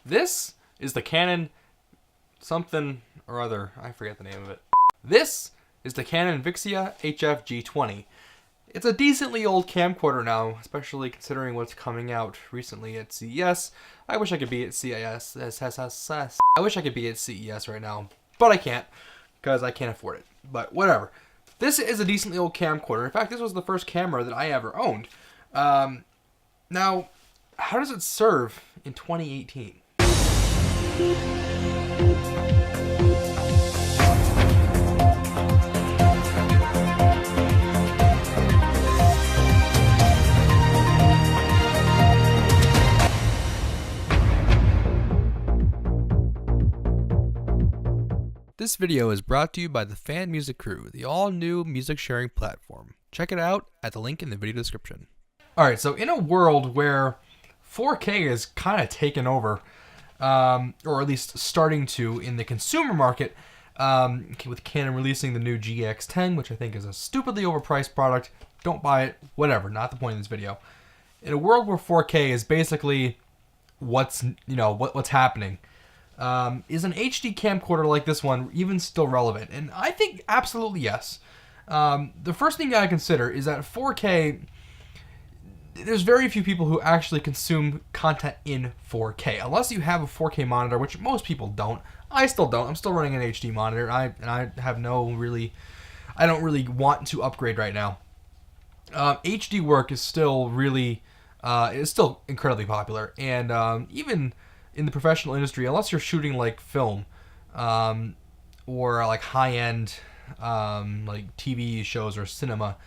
This is the Canon something or other. I forget the name of it. This is the Canon Vixia HF G20. It's a decently old camcorder now, especially considering what's coming out recently at CES. I wish I could be at CES. I wish I could be at CES right now, but I can't because I can't afford it. But whatever. This is a decently old camcorder. In fact, this was the first camera that I ever owned. Now, how does it serve in 2018? This video is brought to you by the Fan Music Crew, the all-new music sharing platform. Check it out at the link in the video description. Alright, so in a world where 4K is kind of taken over, or at least starting to in the consumer market, with Canon releasing the new GX10, which I think is a stupidly overpriced product. Don't buy it, whatever, not the point of this video. In a world where 4K is basically what's happening, is an HD camcorder like this one even still relevant? And I think absolutely yes. The first thing you gotta consider is that 4K, there's very few people who actually consume content in 4K, unless you have a 4K monitor, which most people don't. I still don't. I'm still running an HD monitor. I don't really want to upgrade right now. HD work is still incredibly popular, and even in the professional industry, unless you're shooting like film, or like high-end like TV shows or cinema,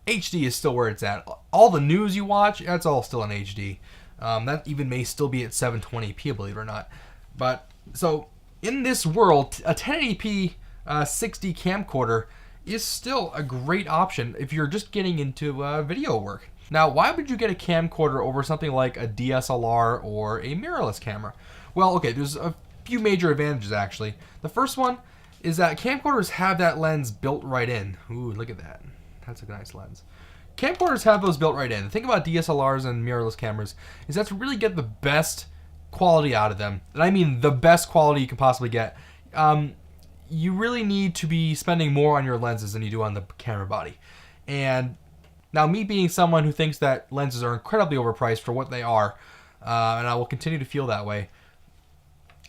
HD is still where it's at. All the news you watch, that's all still in HD. That even may still be at 720p, believe it or not. But so in this world, a 1080p 60 camcorder is still a great option if you're just getting into video work. Now, why would you get a camcorder over something like a DSLR or a mirrorless camera? Well, okay, there's a few major advantages actually. The first one is that camcorders have that lens built right in. Ooh, look at that. That's a nice lens. Camcorders have those built right in. The thing about DSLRs and mirrorless cameras is that to really get the best quality out of them, and I mean the best quality you can possibly get, you really need to be spending more on your lenses than you do on the camera body. And now, me being someone who thinks that lenses are incredibly overpriced for what they are, and I will continue to feel that way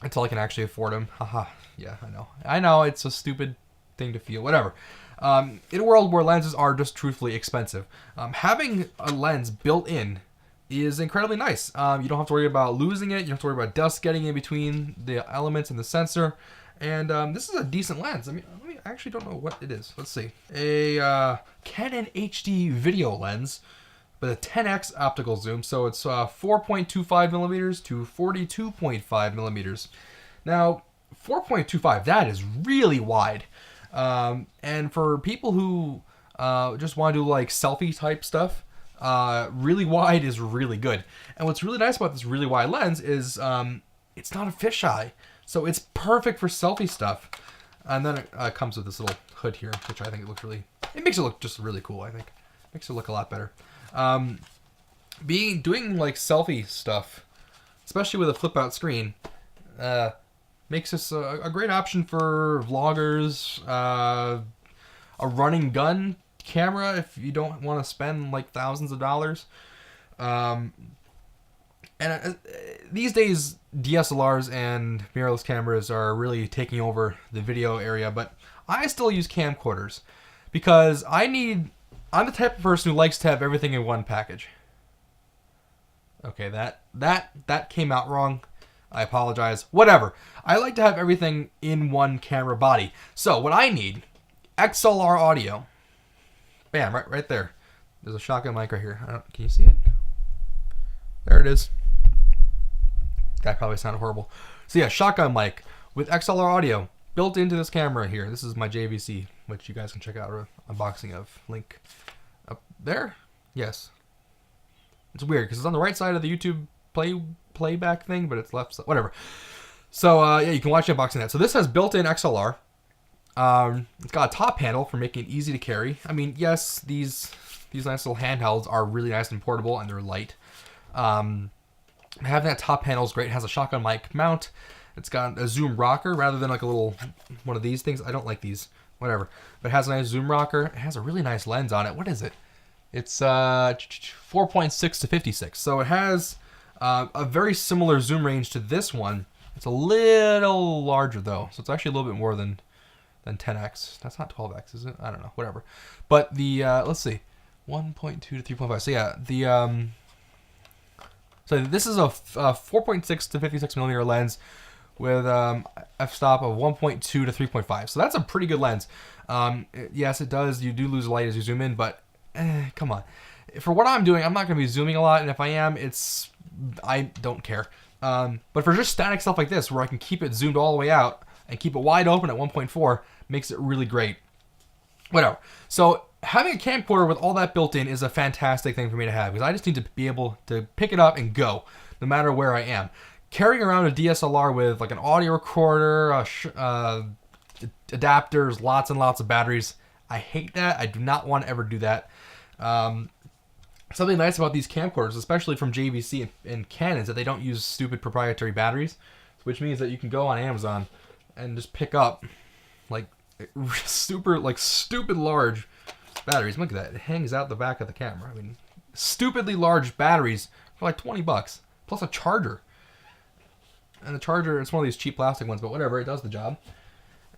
until I can actually afford them. Haha, yeah, I know, it's a stupid thing to feel, whatever. In a world where lenses are just truthfully expensive, having a lens built in is incredibly nice. You don't have to worry about losing it. You don't have to worry about dust getting in between the elements and the sensor. And this is a decent lens. I mean, I actually don't know what it is. Let's see. A Canon HD video lens with a 10x optical zoom. So it's 4.25 millimeters to 42.5 millimeters. Now, 4.25, that is really wide. And for people who just want to do like selfie type stuff, really wide is really good. And what's really nice about this really wide lens is it's not a fisheye. So it's perfect for selfie stuff. And then it comes with this little hood here, which I think it makes it look just really cool, I think. Makes it look a lot better. Doing like selfie stuff, especially with a flip out screen, makes this a great option for vloggers, a running gun camera if you don't want to spend like thousands of dollars. And these days, DSLRs and mirrorless cameras are really taking over the video area, but I still use camcorders because I'm the type of person who likes to have everything in one package. Okay, that came out wrong. I apologize. Whatever. I like to have everything in one camera body. So what I need, XLR audio. Bam, right there. There's a shotgun mic right here. Can you see it? There it is. That probably sounded horrible. So yeah, shotgun mic with XLR audio built into this camera here. This is my JVC, which you guys can check out an unboxing of. Link up there. Yes. It's weird because it's on the right side of the YouTube playback thing, but it's left side. Whatever. So yeah, you can watch the unboxing of that. So this has built-in XLR. It's got a top handle for making it easy to carry. I mean, yes, these nice little handhelds are really nice and portable, and they're light. Having that top panel is great. It has a shotgun mic mount. It's got a zoom rocker rather than like a little one of these things. I don't like these. Whatever. But it has a nice zoom rocker. It has a really nice lens on it. What is it? It's 4.6 to 56. So it has a very similar zoom range to this one. It's a little larger though. So it's actually a little bit more than 10x. That's not 12x, is it? I don't know. Whatever. But the let's see, 1.2 to 3.5. So yeah, the so this is a 4.6 to 56 millimeter lens with f-stop of 1.2 to 3.5. So that's a pretty good lens. Yes, it does. You do lose light as you zoom in, but come on. For what I'm doing, I'm not going to be zooming a lot, and if I am, I don't care. But for just static stuff like this, where I can keep it zoomed all the way out and keep it wide open at 1.4, makes it really great. Whatever. So having a camcorder with all that built in is a fantastic thing for me to have, because I just need to be able to pick it up and go, no matter where I am. Carrying around a DSLR with like an audio recorder, adapters, lots and lots of batteries, I hate that. I do not want to ever do that. Something nice about these camcorders, especially from JVC and Canon, is that they don't use stupid proprietary batteries, which means that you can go on Amazon and just pick up like stupid large batteries. Look at that. It hangs out the back of the camera. I mean, stupidly large batteries for like $20 plus a charger. And the charger, it's one of these cheap plastic ones, but whatever, it does the job.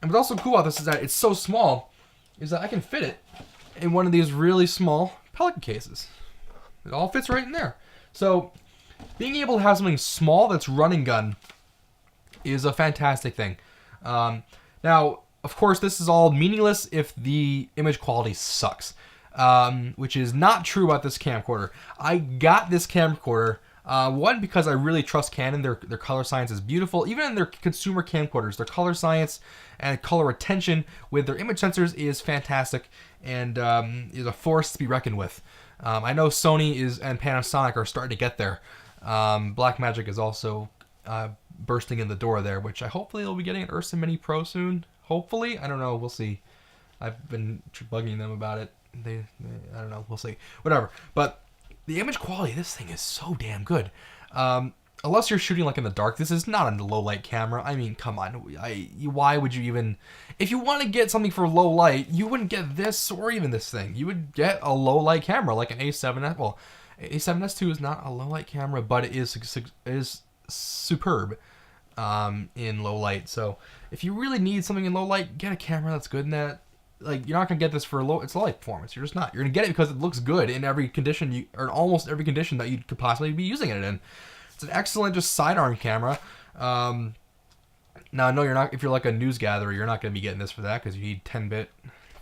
And what's also cool about this is that it's so small, is that I can fit it in one of these really small Pelican cases. It all fits right in there. So being able to have something small that's run and gun is a fantastic thing. Now, of course, this is all meaningless if the image quality sucks, which is not true about this camcorder. I got this camcorder, one, because I really trust Canon. Their color science is beautiful. Even in their consumer camcorders, their color science and color retention with their image sensors is fantastic and is a force to be reckoned with. I know Sony and Panasonic are starting to get there. Blackmagic is also bursting in the door there, which hopefully they'll be getting an Ursa Mini Pro soon. Hopefully. I don't know. We'll see. I've been bugging them about it. I don't know. We'll see. Whatever. But the image quality of this thing is so damn good. Unless you're shooting like in the dark, this is not a low light camera. I mean, come on. Why would you even... If you want to get something for low light, you wouldn't get this or even this thing. You would get a low light camera like an A7S. Well, A7S II is not a low light camera, but it is superb in low light. So if you really need something in low light, get a camera that's good in that. Like, you're not gonna get this for it's low light performance. You're just not. You're gonna get it because it looks good in every condition or in almost every condition that you could possibly be using it in. It's an excellent just sidearm camera. Now, no, you're not. If you're like a news gatherer, you're not gonna be getting this for that because you need 10-bit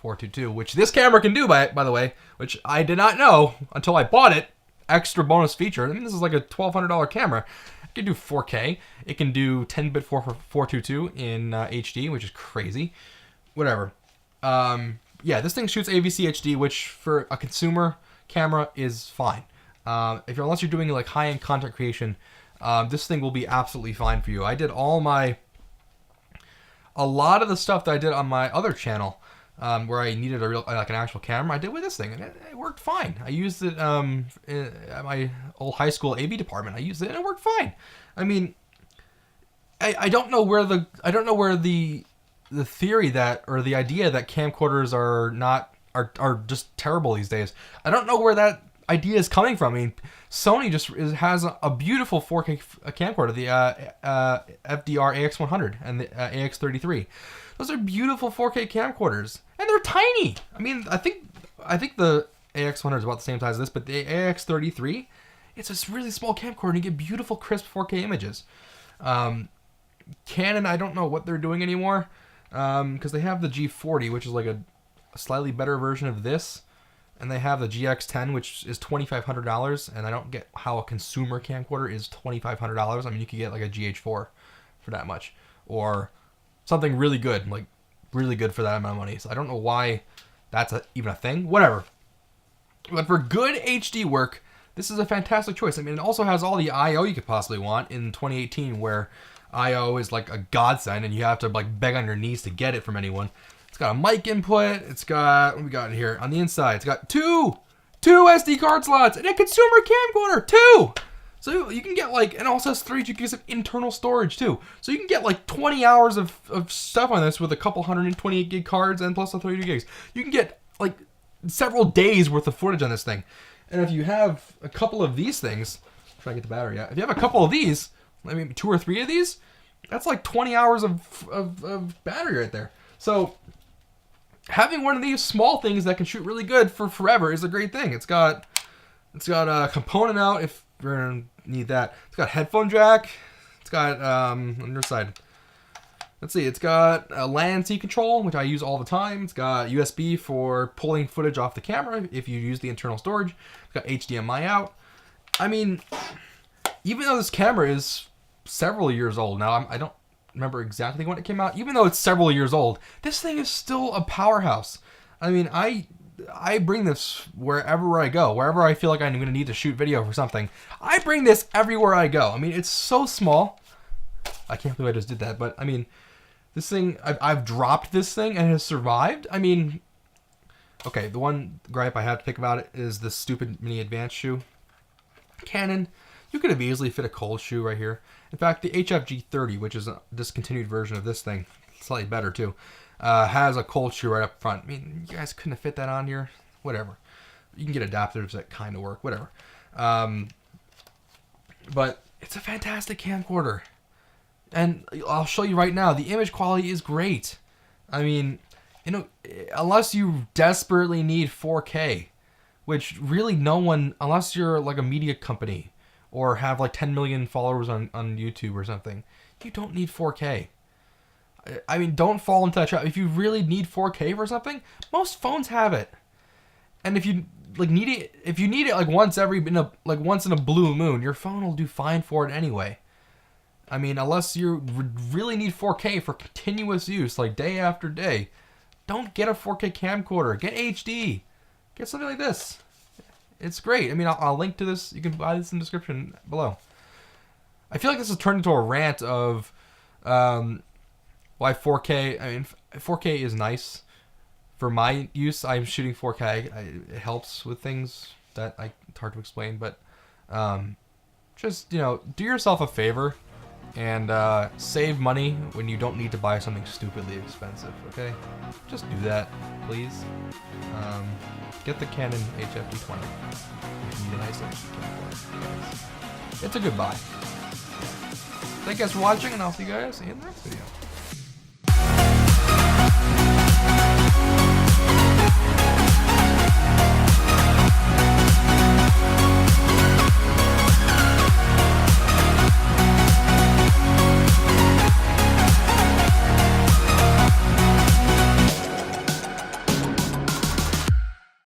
422, which this camera can do by the way, which I did not know until I bought it. Extra bonus feature. I mean, this is like a $1,200 camera. It can do 4K. It can do 10-bit 422 in HD, which is crazy. Whatever. Yeah, this thing shoots AVC HD, which for a consumer camera is fine. Unless you're doing like high-end content creation, this thing will be absolutely fine for you. I did a lot of the stuff that I did on my other channel, where I needed an actual camera, I did with this thing, and it worked fine. I used it at my old high school AV department. I used it, and it worked fine. I mean, I don't know where the theory that, or the idea that camcorders are just terrible these days. I don't know where that idea is coming from. I mean, Sony has a beautiful 4K camcorder, the FDR AX100 and the AX33. Those are beautiful 4K camcorders, and they're tiny. I mean, I think the AX100 is about the same size as this, but the AX33, it's a really small camcorder, and you get beautiful, crisp 4K images. Canon, I don't know what they're doing anymore, because they have the G40, which is like a slightly better version of this, and they have the GX10, which is $2,500, and I don't get how a consumer camcorder is $2,500. I mean, you could get like a GH4 for that much, or something really good, like really good for that amount of money. So I don't know why that's even a thing. Whatever. But for good HD work, this is a fantastic choice. I mean, it also has all the I/O you could possibly want in 2018, where I/O is like a godsend, and you have to like beg on your knees to get it from anyone. It's got a mic input. It's got, what we got here on the inside? It's got two SD card slots and a consumer camcorder, two. So you can get like, and it also has 32 gigs of internal storage too. So you can get like 20 hours of stuff on this with a couple 128 gig cards and plus the 32 gigs. You can get like several days worth of footage on this thing. And if you have a couple of these things, try to get the battery out. If you have a couple of these, I mean 2 or 3 of these, that's like 20 hours of battery right there. So having one of these small things that can shoot really good for forever is a great thing. It's got a component out if you're gonna need that. It's got a headphone jack. It's got on your side. Let's see. It's got a LAN C control, which I use all the time. It's got USB for pulling footage off the camera if you use the internal storage. It's got HDMI out. I mean, even though this camera is several years old now, I don't remember exactly when it came out. Even though it's several years old, this thing is still a powerhouse. I mean, I bring this wherever I go. Wherever I feel like I'm going to need to shoot video for something, I bring this everywhere I go. I mean, it's so small. I can't believe I just did that, but I mean, this thing, I've dropped this thing and it has survived. I mean, okay, the one gripe I have to pick about it is the stupid mini advanced shoe. Canon, you could have easily fit a cold shoe right here. In fact, the HFG30, which is a discontinued version of this thing, slightly better too, has a cold shoe right up front. I mean, you guys couldn't have fit that on here. Whatever. You can get adapters that kind of work. Whatever. But it's a fantastic camcorder. And I'll show you right now, the image quality is great. I mean, you know, unless you desperately need 4K, which really no one, unless you're like a media company or have like 10 million followers on YouTube or something, you don't need 4K. I mean, don't fall into that trap. If you really need 4K for something, most phones have it. And if you like need it, if you need it like once in a blue moon, your phone will do fine for it anyway. I mean, unless you really need 4K for continuous use, like day after day, don't get a 4K camcorder. Get HD. Get something like this. It's great. I mean, I'll link to this. You can buy this in the description below. I feel like this has turned into a rant of why 4K. I mean, 4K is nice for my use. I'm shooting 4K. It helps with things that it's hard to explain, but just, you know, do yourself a favor and save money when you don't need to buy something stupidly expensive, okay? Just do that, please. Get the Canon HFD20. You need a nice HD camcorder. It's a good buy. Thank you guys for watching, and I'll see you guys in the next video.